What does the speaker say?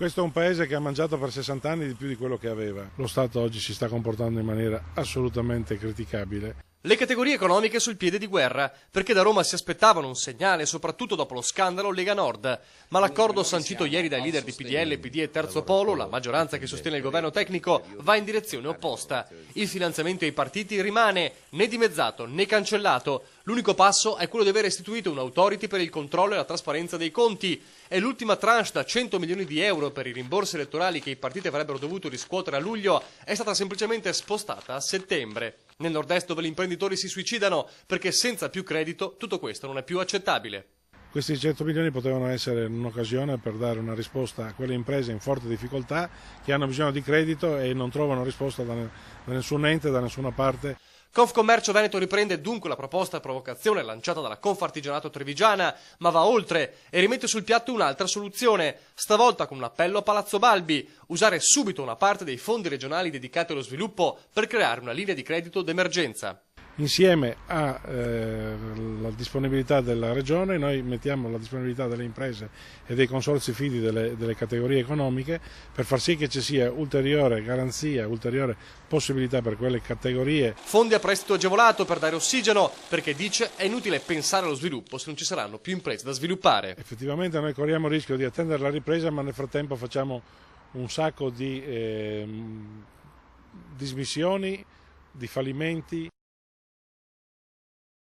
Questo è un paese che ha mangiato per 60 anni di più di quello che aveva. Lo Stato oggi si sta comportando in maniera assolutamente criticabile. Le categorie economiche sul piede di guerra, perché da Roma si aspettavano un segnale, soprattutto dopo lo scandalo Lega Nord. Ma l'accordo sancito ieri dai leader di PDL, PD e Terzo Polo, la maggioranza che sostiene il governo tecnico, va in direzione opposta. Il finanziamento ai partiti rimane né dimezzato né cancellato. L'unico passo è quello di aver istituito un'autority per il controllo e la trasparenza dei conti. E l'ultima tranche da 100 milioni di euro per i rimborsi elettorali che i partiti avrebbero dovuto riscuotere a luglio è stata semplicemente spostata a settembre. Nel nord-est, dove gli imprenditori si suicidano perché senza più credito tutto questo non è più accettabile. Questi 100 milioni potevano essere un'occasione per dare una risposta a quelle imprese in forte difficoltà che hanno bisogno di credito e non trovano risposta da nessun ente, da nessuna parte. Confcommercio Veneto riprende dunque la proposta a provocazione lanciata dalla Confartigianato Trevigiana, ma va oltre e rimette sul piatto un'altra soluzione, stavolta con un appello a Palazzo Balbi: usare subito una parte dei fondi regionali dedicati allo sviluppo per creare una linea di credito d'emergenza. Insieme alla disponibilità della Regione noi mettiamo la disponibilità delle imprese e dei consorzi fidi delle categorie economiche per far sì che ci sia ulteriore garanzia, ulteriore possibilità per quelle categorie. Fondi a prestito agevolato per dare ossigeno, perché dice è inutile pensare allo sviluppo se non ci saranno più imprese da sviluppare. Effettivamente noi corriamo il rischio di attendere la ripresa, ma nel frattempo facciamo un sacco di dismissioni, di fallimenti.